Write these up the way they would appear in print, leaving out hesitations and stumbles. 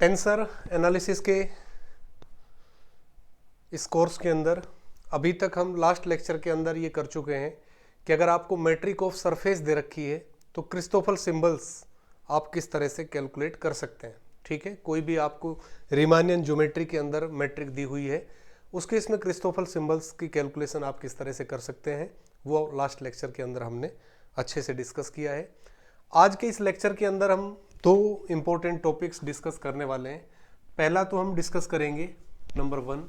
Tensor analysis के इस course के अंदर अभी तक हम लास्ट लेक्चर के अंदर ये कर चुके हैं कि अगर आपको मैट्रिक ऑफ सरफेस दे रखी है तो क्रिस्टोफल सिंबल्स आप किस तरह से कैलकुलेट कर सकते हैं। ठीक है, कोई भी आपको रीमानियन ज्योमेट्री के अंदर मैट्रिक दी हुई है उसके इसमें क्रिस्टोफल सिंबल्स की कैलकुलेशन आप किस तरह से कर सकते हैं वो लास्ट लेक्चर के अंदर हमने अच्छे से डिस्कस किया है। आज के इस लेक्चर के अंदर हम दो इम्पोर्टेंट टॉपिक्स डिस्कस करने वाले हैं। पहला तो हम डिस्कस करेंगे number 1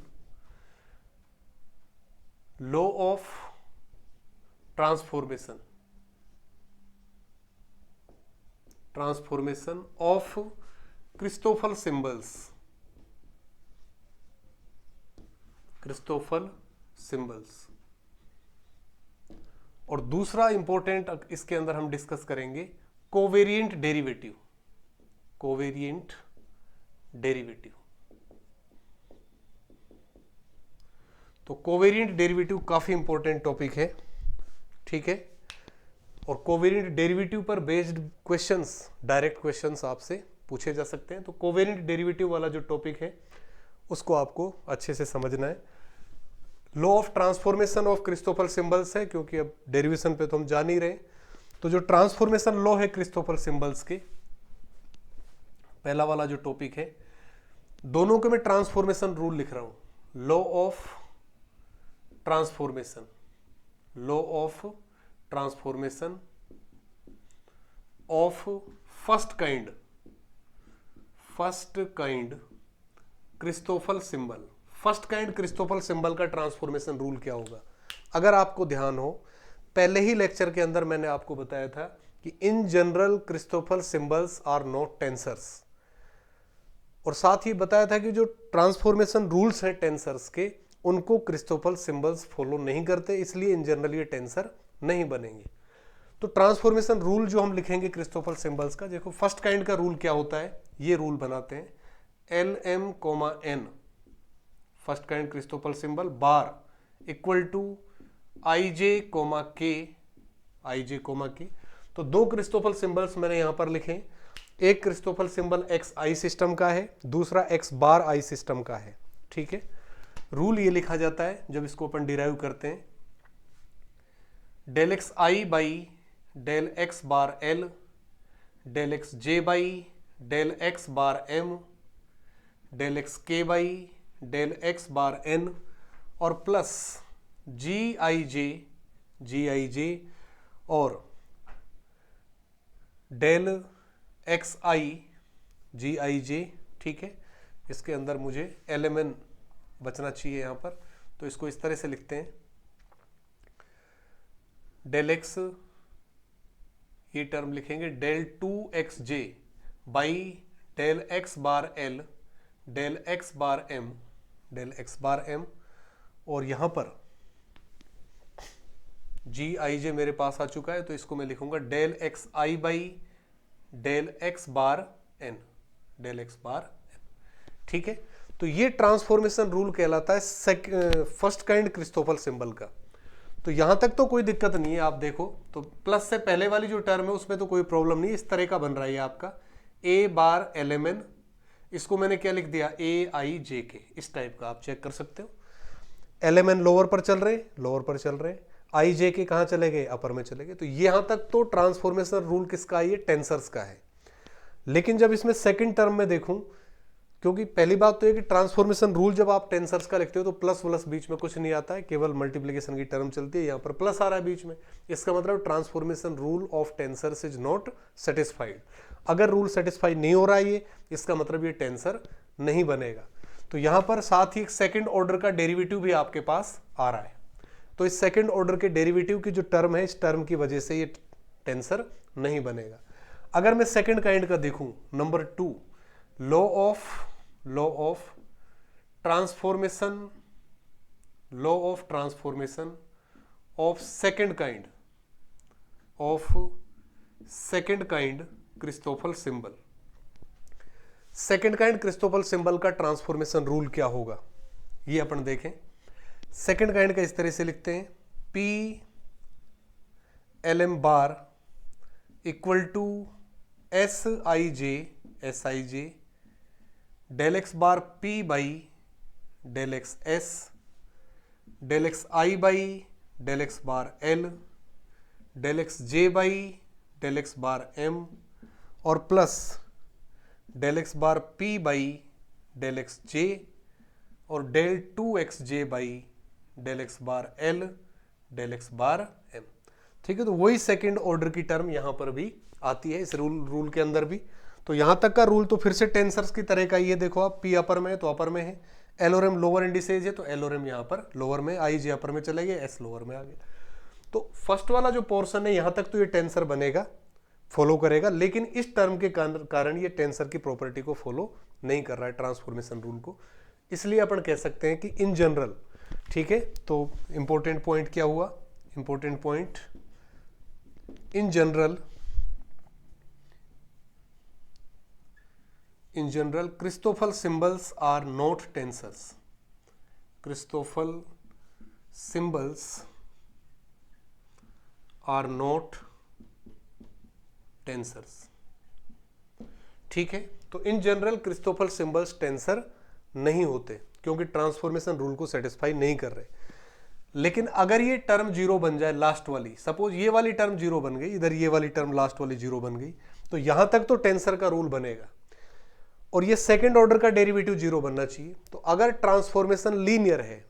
law of transformation of Christoffel symbols. और दूसरा इंपॉर्टेंट इसके अंदर हम डिस्कस करेंगे कोवेरिएंट डेरिवेटिव। तो कोवेरिएंट डेरिवेटिव काफी इंपॉर्टेंट टॉपिक है। ठीक है, और कोवेरिएंट डेरिवेटिव पर बेस्ड क्वेश्चंस, डायरेक्ट क्वेश्चंस आपसे पूछे जा सकते हैं। तो कोवेरिएंट डेरिवेटिव वाला जो टॉपिक है उसको आपको अच्छे से समझना है। Law of transformation of Christoffel symbols है, क्योंकि अब डेरिवेशन पे तो हम जान ही रहे। तो जो ट्रांसफॉर्मेशन लॉ है क्रिस्टोफल सिंबल्स के, पहला वाला जो टॉपिक है, दोनों के मैं ट्रांसफॉर्मेशन रूल लिख रहा हूं। Law of transformation of first kind Christoffel symbol का ट्रांसफॉर्मेशन रूल क्या होगा। अगर आपको ध्यान हो, पहले ही लेक्चर के अंदर मैंने आपको बताया था कि in general Christoffel symbols are not tensors, और साथ ही बताया था कि जो ट्रांसफॉर्मेशन रूल्स हैं टेंसर्स के उनको क्रिस्टोफल सिंबल्स फॉलो नहीं करते, इसलिए इन जनरल ये टेंसर नहीं बनेंगे। तो ट्रांसफॉर्मेशन रूल जो हम लिखेंगे क्रिस्टोफल सिंबल्स का, देखो फर्स्ट काइंड का रूल क्या होता है, ये रूल बनाते हैं LM, first kind Christoffel symbol bar equal to IJ, K। तो दो क्रिस्टोफल सिंबल्स मैंने यहां पर लिखे, एक क्रिस्टोफल सिंबल XI सिस्टम का है, दूसरा X बार I सिस्टम का है। ठीक है, रूल ये लिखा जाता है जब इसको अपन डिराइव करते हैं, del X I by del X bar L, del X J by del X bar M, del X K by del X bar N, और प्लस जी आई जे और डेल एक्स आई GIJ। ठीक है, इसके अंदर मुझे LMN बचना चाहिए यहां पर, तो इसको इस तरह से लिखते हैं, डेल एक्स, ये टर्म लिखेंगे del 2XJ by del X bar L, del X bar M, और यहां पर GIJ मेरे पास आ चुका है, तो इसको मैं लिखूंगा del X I by del X bar N। ठीक है, तो ये ट्रांसफॉर्मेशन रूल कहलाता है फर्स्ट काइंड क्रिस्टोफल सिंबल का। तो यहां तक तो कोई दिक्कत नहीं है, आप देखो तो प्लस से पहले वाली जो टर्म है उसमें तो कोई प्रॉब्लम नहीं, इस तरह का बन रहा है आपका A बार LMN, इसको मैंने क्या लिख दिया AIJK, इस टाइप का आप चेक कर सकते हो। LMN लोअर पर चल रहे, IJK कहां चले गए, अपर में चले गए। तो यहां तक तो ट्रांसफॉर्मेशन रूल किसका है, ये टेंसर्स का है। लेकिन जब इसमें सेकंड टर्म में देखूं, क्योंकि पहली बात तो है कि ट्रांसफॉर्मेशन रूल जब आप टेंसर्स का लिखते हो तो प्लस प्लस बीच में कुछ नहीं आता है, केवल मल्टीप्लिकेशन की टर्म चलती है, यहां पर प्लस आ रहा है बीच में, इसका मतलब transformation rule of tensors is not satisfied. अगर रूल सेटिस्फाई नहीं हो रहा है ये, इसका मतलब ये टेंसर नहीं बनेगा। तो यहां पर साथ ही सेकंड ऑर्डर का डेरिवेटिव भी आपके पास आ रहा है, तो इस सेकंड ऑर्डर के डेरिवेटिव की जो टर्म है, इस टर्म की वजह से ये टेंसर नहीं बनेगा। अगर मैं सेकंड काइंड का देखूं, number 2 law of transformation of second kind Christoffel symbol. Second kind Christoffel symbol का ट्रांसफॉर्मेशन रूल क्या होगा, ये अपन देखें। सेकंड काइंड का इस तरह से लिखते हैं, PLM bar equal to SIJ del X bar P by del X S, del X I by del X bar L, del X J by del X bar M, और plus del X bar P by del X J, और del two X J by del X bar L del X bar M. ठीक है, तो वही second order की term यहां पर भी आती है इस रूल के अंदर भी। तो यहां तक का रूल तो फिर से टेंसर्स की तरह का ही है। देखो आप, पी अपर में है तो अपर में है, एल और एम लोअर इंडिसेज है तो एल और एम यहां पर लोअर में, आई जे अपर में चले गए, एस लोअर में आ गया। तो फर्स्ट वाला जो पोर्शन है यहां तक तो ये टेंसर बनेगा, फॉलो करेगा, लेकिन इस टर्म के कारण ये टेंसर की प्रॉपर्टी को फॉलो नहीं कर रहा है, ट्रांसफॉर्मेशन रूल को। इसलिए अपन कह सकते हैं कि इन जनरल, ठीक है, तो इंपॉर्टेंट पॉइंट क्या हुआ, important point, in general Christoffel symbols are not tensors. Christoffel symbols are not tensors. ठीक है, तो in general Christoffel symbols tensor नहीं होते क्योंकि ट्रांसफॉर्मेशन रूल को सेटिस्फाई नहीं कर रहे। लेकिन अगर ये टर्म जीरो बन जाए, लास्ट वाली, सपोज ये वाली टर्म जीरो बन गई, इधर ये वाली टर्म लास्ट वाली जीरो बन गई, तो यहां तक तो टेंसर का रूल बनेगा और ये सेकंड ऑर्डर का डेरिवेटिव जीरो बनना चाहिए। तो अगर ट्रांसफॉर्मेशन लीनियर है,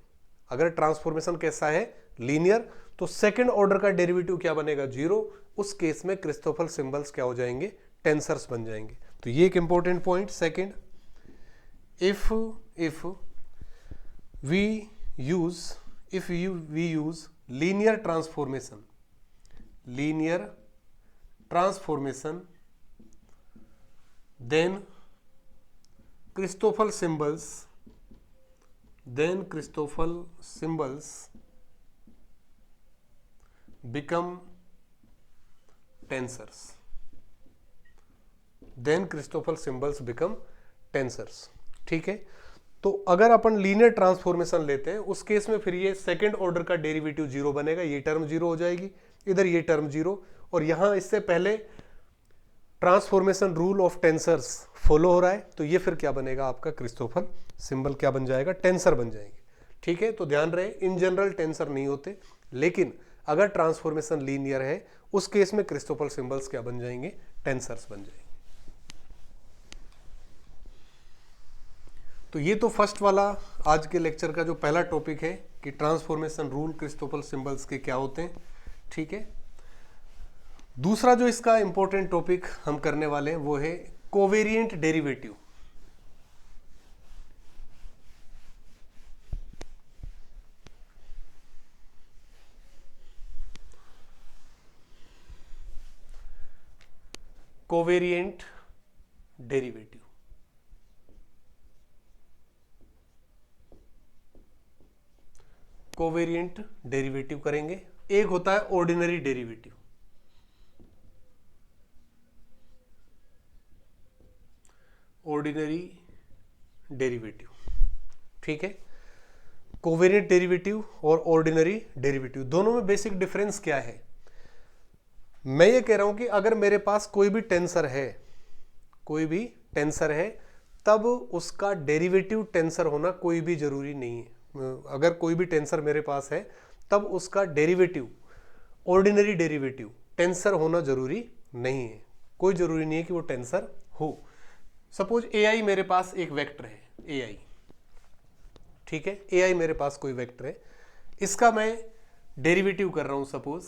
अगर ट्रांसफॉर्मेशन कैसा है, लीनियर, तो सेकंड ऑर्डर का डेरिवेटिव क्या बनेगा, जीरो। उस केस में क्रिस्टोफल सिंबल्स क्या हो जाएंगे, टेंसर्स बन जाएंगे। तो ये एक important point second, if we use linear transformation then Christoffel symbols become tensors. ठीक है, तो अगर अपन लीनियर ट्रांसफॉर्मेशन लेते हैं उस केस में फिर ये सेकंड ऑर्डर का डेरिवेटिव जीरो बनेगा, ये टर्म जीरो हो जाएगी, इधर ये टर्म जीरो, और यहां इससे पहले transformation rule of tensors follow हो रहा है, तो ये फिर क्या बनेगा आपका, क्रिस्टोफल सिंबल क्या बन जाएगा, टेंसर बन जाएंगे। ठीक है, तो ध्यान रहे इन जनरल टेंसर नहीं होते, लेकिन अगर ट्रांसफॉर्मेशन लीनियर है उस केस में क्रिस्टोफल सिंबल्स क्या बन जाएंगे, टेंसर्स बन जाएंगे। तो ये तो फर्स्ट वाला आज के लेक्चर का जो पहला टॉपिक है कि ट्रांसफॉर्मेशन रूल क्रिस्टोफल सिंबल्स के क्या होते हैं। ठीक है, दूसरा जो इसका इंपॉर्टेंट टॉपिक हम करने वाले हैं वो है covariant derivative. Covariant derivative, covariant derivative करेंगे। एक होता है ऑर्डिनरी डेरिवेटिव, ऑर्डिनरी डेरिवेटिव। ठीक है, कोवेरिएंट डेरिवेटिव और ऑर्डिनरी डेरिवेटिव दोनों में बेसिक डिफरेंस क्या है। मैं ये कह रहा हूं कि अगर मेरे पास कोई भी टेंसर है, तब उसका डेरिवेटिव टेंसर होना कोई भी जरूरी नहीं है। अगर कोई भी टेंसर मेरे पास है तब उसका डेरिवेटिव, ऑर्डिनरी डेरिवेटिव टेंसर होना जरूरी नहीं है। कोई जरूरी नहीं है कि वो टेंसर हो। सपोज ai मेरे पास एक वेक्टर है, ai, ठीक है, ai मेरे पास कोई वेक्टर है, इसका मैं डेरिवेटिव कर रहा हूं सपोज।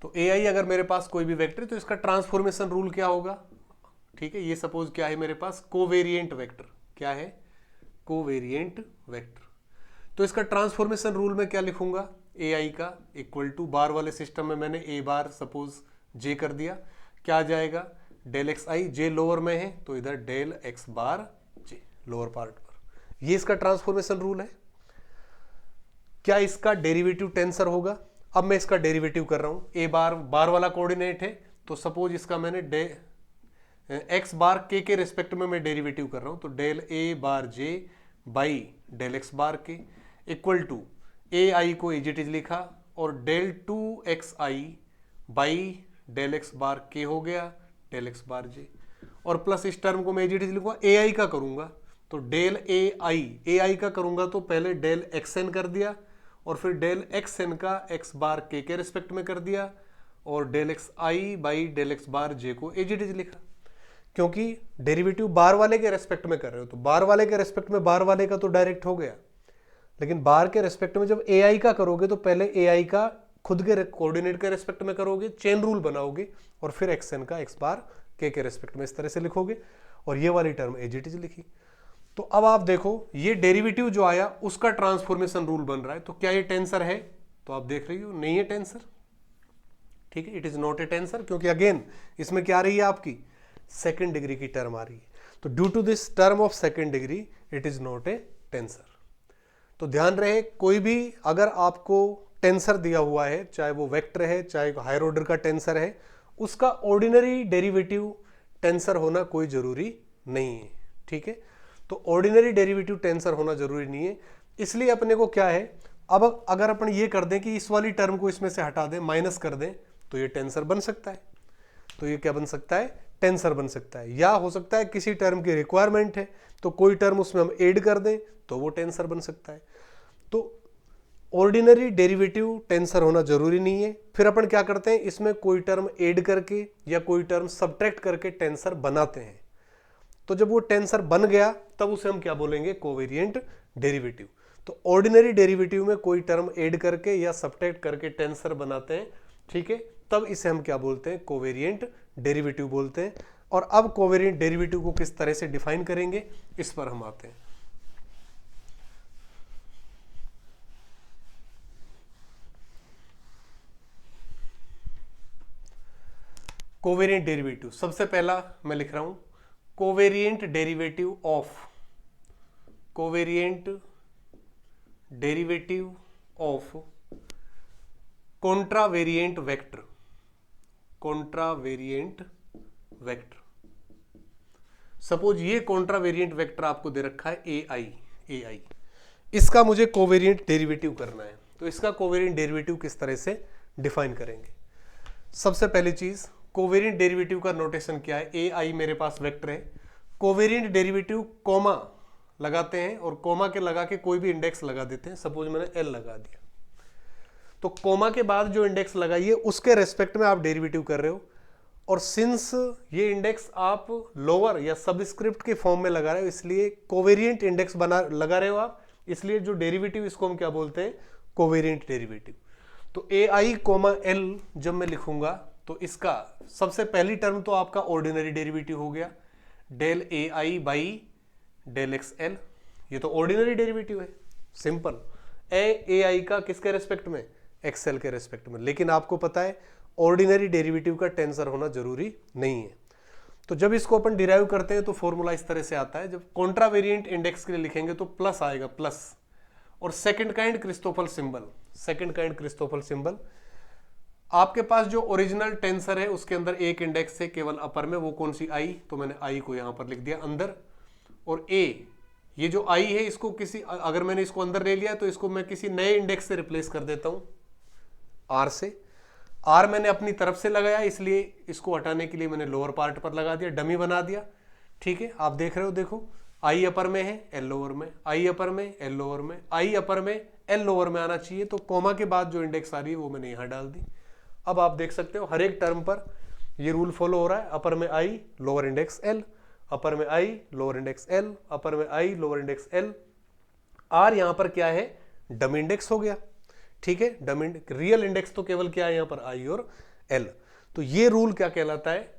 तो ai अगर मेरे पास कोई भी वेक्टर है तो इसका ट्रांसफॉर्मेशन रूल क्या होगा। ठीक है, ये सपोज क्या है मेरे पास, कोवेरिएंट वेक्टर। क्या है, कोवेरिएंट वेक्टर। तो इसका ट्रांसफॉर्मेशन रूल में क्या लिखूंगा, ai का इक्वल टू, बार वाले सिस्टम में मैंने a बार सपोज j कर दिया, क्या आ जाएगा, डेल एक्स आई, जे लोअर में है तो इधर डेल एक्स बार जे लोअर पार्ट पर। ये इसका ट्रांसफॉर्मेशन रूल है। क्या इसका डेरिवेटिव टेंसर होगा। अब मैं इसका डेरिवेटिव कर रहा हूं, ए बार वाला कोऑर्डिनेट है तो सपोज इसका मैंने एक्स बार के रिस्पेक्ट में मैं डेरिवेटिव कर रहा हूं, तो del A bar J by del X bar K equal to ए आई को एज इट इज लिखा और del two X I by del X bar K हो गया डेल एक्स बार जे। और प्लस इस टर्म को मैं एज इट इज लिखूंगा, ए आई का करूंगा तो डेल ए आई का करूंगा तो पहले डेल एक्स एन कर दिया और फिर डेल एक्स एन का एक्स बार के रिस्पेक्ट में कर दिया और del X I by del X bar J को एज इट इज लिखा, क्योंकि डेरिवेटिव बार वाले के रेस्पेक्ट में कर रहे हो तो बार वाले के रेस्पेक्ट में बार वाले का तो डायरेक्ट हो गया, लेकिन बार के रेस्पेक्ट में जब ए आई का करोगे तो पहले ए आई का खुद के कोऑर्डिनेट के रेस्पेक्ट में करोगे, चेन रूल बनाओगे और फिर एक्स एन का एक्स बार के रेस्पेक्ट में इस तरह से लिखोगे और ये वाली टर्म एज इट इज लिखी। तो अब आप देखो ये डेरिवेटिव जो आया उसका ट्रांसफॉर्मेशन रूल बन रहा है, तो क्या ये टेंसर है? तो आप देख रही हो नहीं है टेंसर, ठीक है, it is not a tensor, क्योंकि अगेन इसमें क्या आ रही है आपकी सेकेंड डिग्री की टर्म आ रही है, तो due to this term of second degree it is not a tensor. तो ध्यान रहे कोई भी अगर आपको टेंसर दिया हुआ है, चाहे वो वेक्टर है चाहे हायर ऑर्डर का टेंसर है, उसका ऑर्डिनरी डेरिवेटिव टेंसर होना कोई जरूरी नहीं है, ठीक है। तो ऑर्डिनरी डेरिवेटिव टेंसर होना जरूरी नहीं है, इसलिए अपने को क्या है, अब अगर अपन ये कर दें कि इस वाली टर्म को इसमें से हटा दें, माइनस कर दें, तो ये टेंसर बन सकता है। तो ये क्या बन सकता है? टेंसर बन सकता है। या हो सकता है किसी टर्म की रिक्वायरमेंट है तो कोई टर्म उसमें हम ऐड कर दें तो वो टेंसर बन सकता है। तो ऑर्डिनरी डेरिवेटिव टेंसर होना जरूरी नहीं है। फिर अपन क्या करते हैं, इसमें कोई टर्म ऐड करके या कोई टर्म सब्ट्रैक्ट करके टेंसर बनाते हैं। तो जब वो टेंसर बन गया तब उसे हम क्या बोलेंगे? Covariant derivative. तो ऑर्डिनरी डेरिवेटिव में कोई टर्म ऐड करके या सब्ट्रैक्ट करके टेंसर बनाते हैं, ठीक है, तब इसे हम क्या बोलते हैं? कोवेरिएंट डेरिवेटिव बोलते हैं। और अब कोवेरिएंट डेरिवेटिव को किस तरह से डिफाइन करेंगे इस पर हम आते हैं। कोवेरिएंट डेरिवेटिव, सबसे पहला मैं लिख रहा हूं covariant derivative of contravariant vector. Suppose ये कॉन्ट्रावेरिएंट वेक्टर आपको दे रखा है ए आई, इसका मुझे कोवेरिएंट डेरिवेटिव करना है। तो इसका कोवेरिएंट डेरिवेटिव किस तरह से डिफाइन करेंगे? सबसे पहली चीज, कोवेरिएंट डेरिवेटिव का नोटेशन क्या है? ए आई मेरे पास वेक्टर है, कोवेरिएंट डेरिवेटिव कॉमा लगाते हैं और कॉमा के लगा के कोई भी इंडेक्स लगा देते हैं। सपोज मैंने एल लगा दिया, तो कॉमा के बाद जो इंडेक्स लगाइए उसके रेस्पेक्ट में आप डेरिवेटिव कर रहे हो। और सिंस ये इंडेक्स आप लोअर या सबस्क्रिप्ट के फॉर्म में लगा रहे हो, इसलिए कोवेरिएंट इंडेक्स लगा रहे हो आप, इसलिए जो डेरिवेटिव इसको हम क्या बोलते हैं? Covariant derivative. तो ए आई कोमा एल जब मैं लिखूंगा तो इसका सबसे पहली टर्म तो आपका ऑर्डिनरी डेरिवेटिव हो गया, del A I by del X L. ये तो ऑर्डिनरी डेरिवेटिव है, सिंपल। ए आई का किसके रेस्पेक्ट में? एक्सएल के रेस्पेक्ट में। लेकिन आपको पता है ऑर्डिनरी डेरिवेटिव का टेंसर होना जरूरी नहीं है। तो जब इसको अपन डिराइव करते हैं तो फॉर्मूला इस तरह से आता है, जब कॉन्ट्रावेरिएंट इंडेक्स के लिए लिखेंगे तो प्लस आएगा, प्लस और सेकंड काइंड क्रिस्टोफल सिंबल। आपके पास जो ओरिजिनल टेंसर है उसके अंदर एक इंडेक्स है केवल अपर में, वो कौन सी? आई। तो मैंने आई को यहां पर लिख दिया अंदर, और ए ये जो आई है इसको किसी, अगर मैंने इसको अंदर ले लिया तो इसको मैं किसी नए इंडेक्स से रिप्लेस कर देता हूं, आर से। आर मैंने अपनी तरफ से लगाया, इसलिए इसको हटाने के लिए मैंने लोअर पार्ट पर लगा दिया, डमी बना दिया, ठीक है। आप देख रहे हो, देखो आई अपर में है, एल लोअर में, आई अपर में, एल लोअर में, आई अपर में, एल लोअर में आना चाहिए। तो कॉमा के बाद जो इंडेक्स आ रही है वो मैंने यहां डाल दी। अब आप देख सकते हो हर एक टर्म पर ये रूल फॉलो हो रहा है। अपर में आई, लोअर इंडेक्स एल, अपर में आई, लोअर इंडेक्स एल, अपर में आई, लोअर इंडेक्स एल। आर यहां पर क्या है? डम इंडेक्स हो गया, ठीक है। डम रियल इंडेक्स तो केवल क्या है यहां पर? आई और एल। तो ये रूल क्या कहलाता है?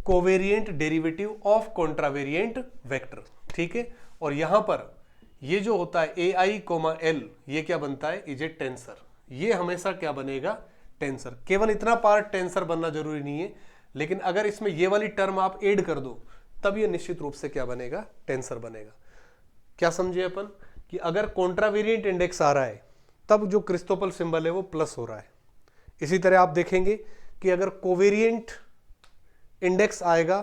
Covariant derivative of contravariant vector, ठीक है। और यहां पर ये जो होता है ए आई कोमा एल, ये क्या बनता है? Is a tensor. ये हमेशा क्या बनेगा? टेंसर। केवल इतना पार्ट टेंसर बनना जरूरी नहीं है, लेकिन अगर इसमें ये वाली टर्म आप ऐड कर दो तब ये निश्चित रूप से क्या बनेगा? टेंसर बनेगा। क्या समझे अपन कि अगर कॉन्ट्रावेरिएंट इंडेक्स आ रहा है तब जो क्रिस्टोफल सिंबल है वो प्लस हो रहा है। इसी तरह आप देखेंगे कि अगर कोवेरिएंट इंडेक्स आएगा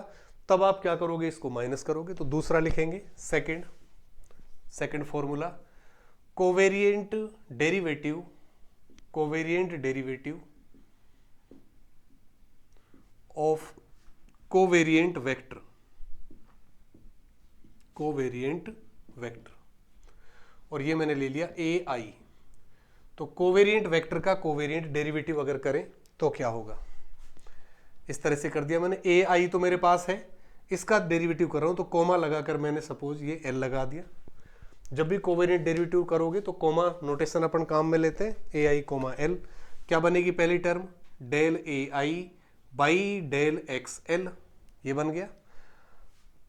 तब आप क्या करोगे? इसको माइनस करोगे। तो दूसरा लिखेंगे, second formula, covariant derivative of covariant vector, covariant vector, और ये मैंने ले लिया ए आई। तो कोवेरिएंट वेक्टर का कोवेरिएंट डेरिवेटिव अगर करें तो क्या होगा, इस तरह से कर दिया मैंने। ए आई तो मेरे पास है, इसका डेरिवेटिव कर रहा हूं तो कोमा लगाकर मैंने सपोज ये एल लगा दिया। जब भी कोवेरिएंट डेरिवेटिव करोगे तो कोमा नोटेशन अपन काम में लेते हैं, ए आई कोमा एल। क्या बनेगी पहली term, del A I by del X L, ये बन गया।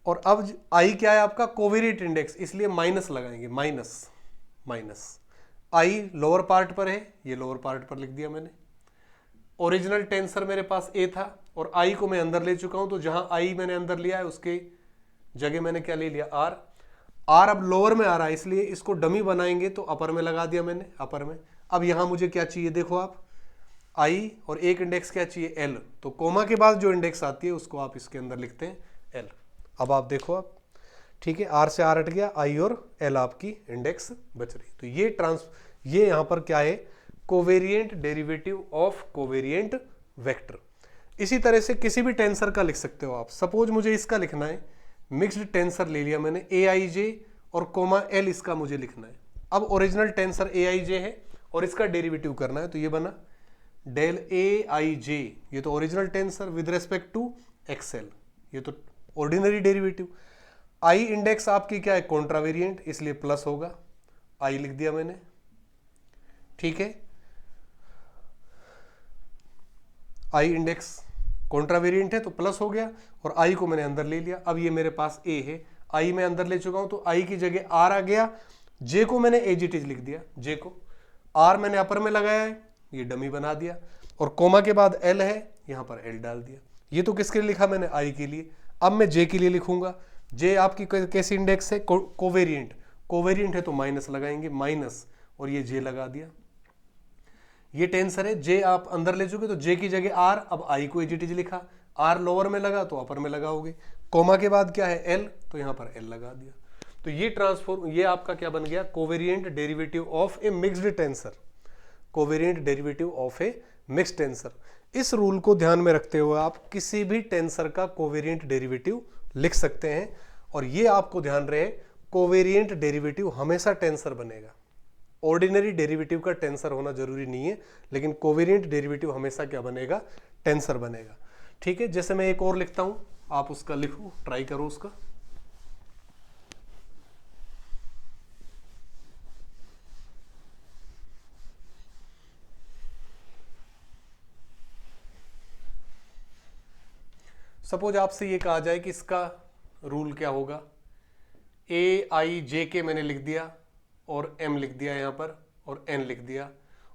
और अब आई क्या है आपका, कोवेरिएंट इंडेक्स, इसलिए माइनस लगाएंगे, minus minus. I lower part पर है, ये लोअर पार्ट पर लिख दिया मैंने। ओरिजिनल टेंसर मेरे पास ए था और आई को मैं अंदर ले चुका हूं, तो जहां आई मैंने अंदर लिया है उसके जगह मैंने क्या ले लिया, आर। आर अब लोअर में आ रहा है, इसलिए इसको डमी बनाएंगे तो अपर में लगा दिया मैंने, अपर में। अब यहां मुझे क्या चाहिए, देखो आप, आई और एक इंडेक्स क्या चाहिए, एल। तो कोमा के बाद जो इंडेक्स आती है उसको आप इसके अंदर लिखते हैं एल। अब आप देखो आप, ठीक है, आर से आर हट गया, आई और एल आपकी इंडेक्स बच रही। तो ये यहां पर क्या है, covariant derivative of covariant vector. इसी तरह से किसी भी टेंसर का लिख सकते हो आप। सपोज मुझे इसका लिखना है, मिक्स्ड टेंसर ले लिया मैंने, ए आई जे और कोमा एल, इसका मुझे लिखना है। अब ओरिजिनल टेंसर ए आई जे है और इसका डेरिवेटिव करना है, तो ये बना डेल ए आई जे, ये तो original tensor with respect to X L, ये तो ऑर्डिनरी डेरिवेटिव। आई इंडेक्स आपकी क्या है, कॉन्ट्रावेरिएंट, इसलिए प्लस होगा, आई लिख दिया मैंने, ठीक है। आई इंडेक्स कॉन्ट्रावेरिएंट है तो प्लस हो गया, और आई को मैंने अंदर ले लिया। अब ये मेरे पास ए है, आई मैं अंदर ले चुका हूं, तो आई की जगह आर आ गया। जे को मैंने एज इट इज लिख दिया, जे को। आर मैंने अपर में लगाया है, ये डमी बना दिया, और कोमा के बाद एल है, यहां पर एल डाल दिया। ये तो किसके लिए लिखा मैंने, आई के लिए। अब मैं जे के लिए लिखूंगा। जे आपकी कैसी इंडेक्स है, कोवेरिएंट। कोवेरिएंट है तो माइनस लगाएंगे, माइनस, और ये जे लगा दिया। ये टेंसर है, जे आप अंदर ले चुके तो जे की जगह आर, अब आई को एज लिखा, आर लोअर में लगा तो अपर में लगाओगे। कोमा के बाद क्या है, एल, तो यहां पर एल लगा दिया। तो ये ट्रांसफॉर्म, ये आपका क्या बन गया, covariant derivative of A mixed tensor. Covariant derivative of A mixed tensor. इस रूल को ध्यान में रखते हुए आप किसी भी टेंसर का कोवेरिएंट डेरिवेटिव लिख सकते हैं। और ये आपको ध्यान रहे, कोवेरिएंट डेरिवेटिव हमेशा टेंसर बनेगा। ऑर्डिनरी डेरिवेटिव का टेंसर होना जरूरी नहीं है, लेकिन कोवेरिएंट डेरिवेटिव हमेशा क्या बनेगा, टेंसर बनेगा, ठीक है। जैसे मैं एक और लिखता हूं, आप उसका लिखो, ट्राई करो उसका। सपोज आपसे ये कहा जाए कि इसका रूल क्या होगा, ए आई जे के मैंने लिख दिया और एम लिख दिया यहां पर, और एन लिख दिया,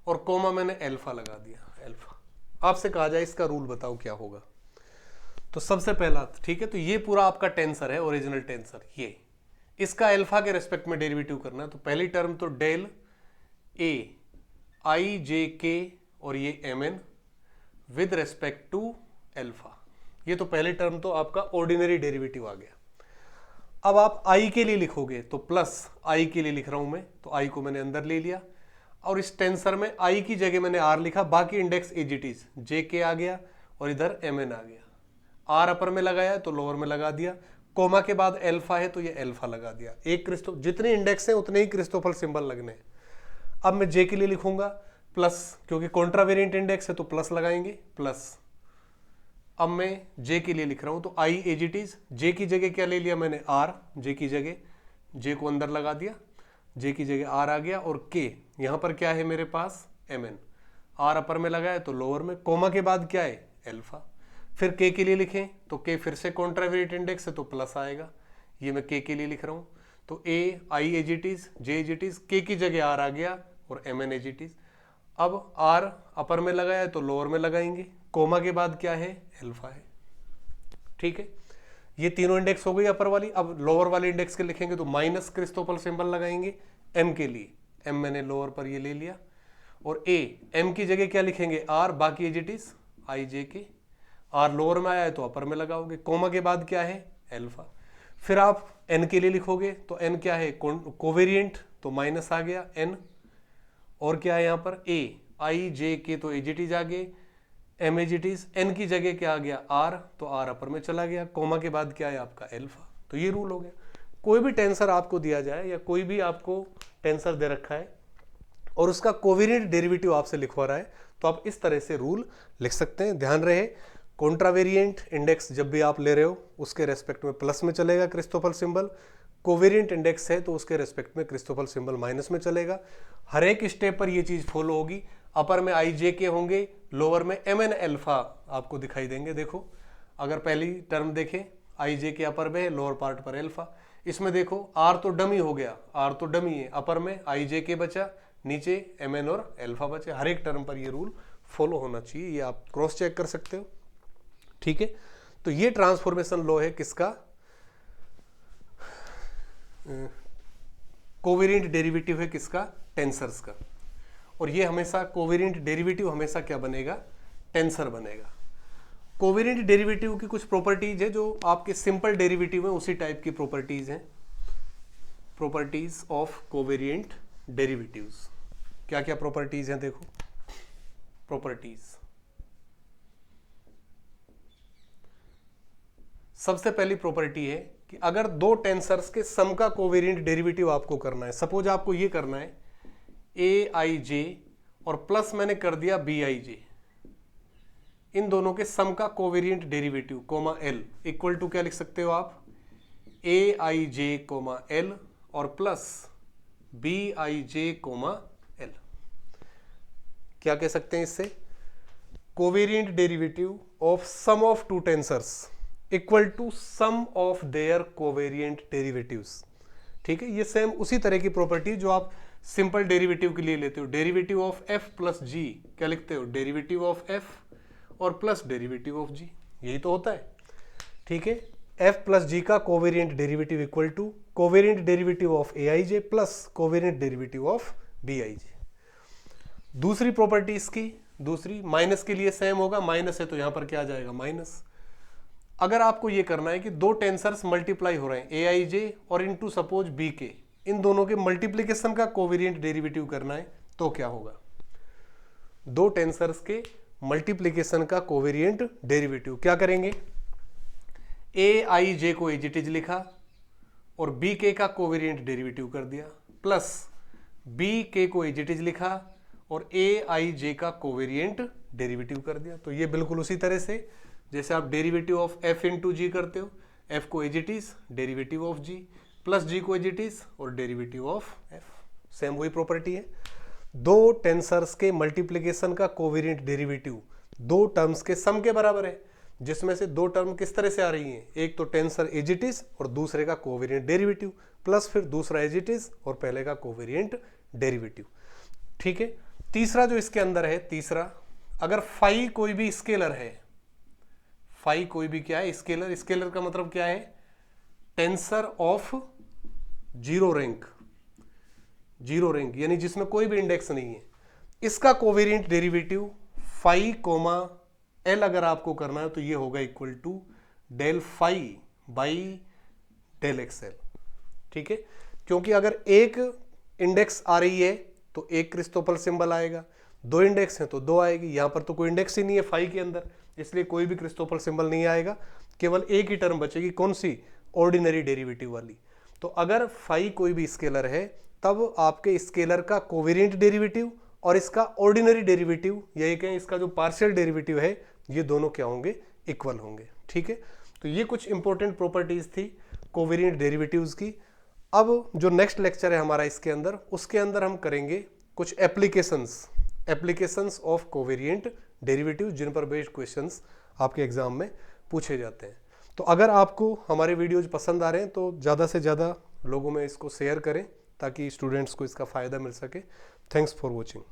और कोमा मैंने एल्फा लगा दिया, एल्फा। आपसे कहा जाए इसका रूल बताओ क्या होगा। तो सबसे पहला, ठीक है, तो ये पूरा आपका टेंसर है, ओरिजिनल टेंसर। ये इसका एल्फा के रेस्पेक्ट में डेरिवेटिव करना है। तो पहली टर्म तो डेल ए आई जे के और ये M N with respect to alpha. ये तो पहली टर्म तो आपका ऑर्डिनरी डेरिवेटिव आ गया। अब आप आई के लिए लिखोगे तो प्लस, आई के लिए लिख रहा हूं मैं, तो आई को मैंने अंदर ले लिया, और इस टेंसर में आई की जगह मैंने आर लिखा, बाकी इंडेक्स एज इट इज, जे के आ गया और इधर एम एन आ गया। आर अपर में लगाया तो लोअर में लगा दिया, कोमा के बाद एल्फा है तो ये एल्फा लगा दिया। एक क्रिस्टो, जितने इंडेक्स हैं उतने ही क्रिस्टोफल सिंबल लगने हैं। अब मैं जे के लिए लिखूंगा प्लस, क्योंकि कॉन्ट्रावेरिएंट इंडेक्स है तो प्लस लगाएंगे, प्लस। अब मैं जे के लिए लिख रहा हूं तो आई एज इट इज, जे की जगह क्या ले लिया मैंने, आर, जे की जगह, जे को अंदर लगा दिया, जे की जगह आर आ गया, और के यहां पर क्या है मेरे पास, एम एन। आर अपर में लगा है तो लोअर में, कोमा के बाद क्या है, एल्फा। फिर के लिए लिखें तो के फिर से कॉन्ट्रावेरिएंट इंडेक्स है तो प्लस आएगा, ये मैं के लिए लिख रहा हूं। तो A I as it is, J as it is, K की जगह आर आ गया और M N as it is. अब आर अपर में लगाया है तो लोअर में लगाएंगे, कोमा के बाद क्या है, एल्फा है, ठीक है। ये तीनों इंडेक्स हो गई अपर वाली। अब लोअर वाले इंडेक्स के लिखेंगे तो माइनस क्रिस्टोफल सिंबल लगाएंगे एम के लिए, एम मैंने लोअर पर ये ले लिया, और ए एम की जगह क्या लिखेंगे, आर, बाकी as it is I J K. R lower में आया है तो अपर में लगाओगे, कोमा के बाद क्या है, एल्फा। फिर आप एन के लिए लिखोगे तो एन क्या है, कोवेरिएंट, तो माइनस आ गया एन, और क्या है यहां पर, ए आई जे के तो एज इट इज आ गए, M as it is, N की जगह क्या आ गया, आर, तो आर अपर में चला गया, कोमा के बाद क्या है आपका एल्फा। तो ये रूल हो गया। कोई भी टेंसर आपको दिया जाए या कोई भी आपको टेंसर दे रखा है और उसका कोवेरिएंट डेरिवेटिव आपसे लिखवा रहा है, तो आप इस तरह से रूल लिख सकते हैं। ध्यान रहे, कॉन्ट्रावेरिएंट इंडेक्स जब भी आप ले रहे हो उसके रेस्पेक्ट में प्लस में चलेगा क्रिस्टोफल सिंबल, कोवेरिएंट इंडेक्स है तो उसके रेस्पेक्ट में क्रिस्टोफल सिंबल माइनस में चलेगा। हर एक स्टेप पर ये चीज फॉलो होगी। अपर में आई जे के होंगे, लोअर में एम एन अल्फा आपको दिखाई देंगे। देखो अगर पहली टर्म देखें आई जे के अपर में है, लोअर पार्ट पर अल्फा। इसमें देखो आर तो डमी हो गया, आर तो डमी है, अपर में आई जे के बचा, नीचे एम एन और अल्फा बचे। हर एक टर्म पर ये रूल फॉलो होना चाहिए, ये आप क्रॉस चेक कर सकते हो। ठीक है, तो ये ट्रांसफॉर्मेशन लॉ है किसका, कोवेरिएंट डेरिवेटिव है किसका, टेंसर्स का। और ये हमेशा कोवेरिएंट डेरिवेटिव हमेशा क्या बनेगा, टेंसर बनेगा। कोवेरिएंट डेरिवेटिव की कुछ प्रॉपर्टीज है जो आपके सिंपल डेरिवेटिव है उसी टाइप की प्रॉपर्टीज हैं। प्रॉपर्टीज ऑफ कोवेरिएंट डेरिवेटिव्स, क्या क्या प्रॉपर्टीज हैं देखो। प्रॉपर्टीज, सबसे पहली प्रॉपर्टी है कि अगर दो टेंसर्स के सम का कोवेरिएंट डेरिवेटिव आपको करना है, सपोज आपको ये करना है ए आई जे और प्लस मैंने कर दिया बी आई जे, इन दोनों के सम का covariant derivative comma L equal to क्या लिख सकते हो आप, A I J comma L और plus B I J comma L. क्या कह सकते हैं इससे, covariant derivative of sum of two tensors equal to sum of their covariant derivatives. ठीक है, ये सेम उसी तरह की प्रॉपर्टी जो आप सिंपल डेरिवेटिव के लिए लेते हो। डेरिवेटिव ऑफ एफ प्लस जी क्या लिखते हो, डेरिवेटिव ऑफ एफ और प्लस डेरिवेटिव ऑफ जी, यही तो होता है। ठीक है, एफ प्लस जी का covariant derivative equal to covariant derivative of A I J plus covariant derivative of B I J. दूसरी प्रॉपर्टी इसकी, दूसरी माइनस के लिए सेम होगा, माइनस है तो यहां पर क्या आ जाएगा माइनस। अगर आपको ये करना है कि दो टेंसर्स मल्टीप्लाई हो रहे हैं ए आई जे और इनटू सपोज बी के, इन दोनों के मल्टीप्लीकेशन का कोवेरिएंट डेरिवेटिव करना है तो क्या होगा, दो टेंसर्स के मल्टीप्लीकेशन का कोवेरिएंट डेरिवेटिव क्या करेंगे, ए आई जे को एज इट इज लिखा और बी के का कोवेरिएंट डेरिवेटिव कर दिया, प्लस बी के को एज इट इज लिखा और ए आई जे का कोवेरिएंट डेरिवेटिव कर दिया। तो ये बिल्कुल उसी तरह से जैसे आप derivative of F into G करते हो, एफ को as it is derivative of G plus G को एज इट इज और डेरिवेटिव ऑफ एफ, सेम वही प्रॉपर्टी है। दो टेंसर्स के मल्टीप्लीकेशन का कोवेरिएंट डेरिवेटिव दो टर्म्स के सम के बराबर है, जिसमें से दो टर्म किस तरह से आ रही हैं, एक तो टेंसर एज इट इज और दूसरे का कोवेरिएंट डेरिवेटिव प्लस फिर दूसरा एज इट इज और पहले का कोवेरिएंट डेरिवेटिव। ठीक है, तीसरा जो इसके अंदर है, तीसरा अगर फाई कोई भी स्केलर है, फाई कोई भी क्या है स्केलर, स्केलर का मतलब क्या है, tensor of zero rank, zero rank यानी जिसमें कोई भी इंडेक्स नहीं है, इसका covariant derivative phi comma L अगर आपको करना है तो ये होगा equal to del phi by del X L. ठीक है, क्योंकि अगर एक इंडेक्स आ रही है तो एक क्रिस्टोफल सिंबल आएगा, दो इंडेक्स हैं तो दो आएगी। यहां पर तो कोई इंडेक्स ही नहीं है फाई के अंदर, इसलिए कोई भी क्रिस्टोफल सिंबल नहीं आएगा, केवल एक ही टर्म बचेगी, कौन सी, ऑर्डिनरी डेरिवेटिव वाली। तो अगर फाई कोई भी स्केलर है तब आपके स्केलर का कोवेरिएंट डेरिवेटिव और इसका ऑर्डिनरी डेरिवेटिव, यही कहें इसका जो पार्शियल डेरिवेटिव है, ये दोनों क्या होंगे, इक्वल होंगे। ठीक है, तो ये कुछ इंपॉर्टेंट प्रॉपर्टीज थी कोवेरिएंट डेरिवेटिव्स की। अब जो नेक्स्ट लेक्चर है हमारा इसके अंदर, उसके अंदर हम करेंगे कुछ एप्लीकेशंस ऑफ कोवेरिएंट डेरिवेटिव, जिन पर बेस्ड क्वेश्चंस आपके एग्जाम में पूछे जाते हैं। तो अगर आपको हमारे वीडियोज पसंद आ रहे हैं तो ज़्यादा से ज़्यादा लोगों में इसको शेयर करें ताकि स्टूडेंट्स को इसका फ़ायदा मिल सके। Thanks for watching.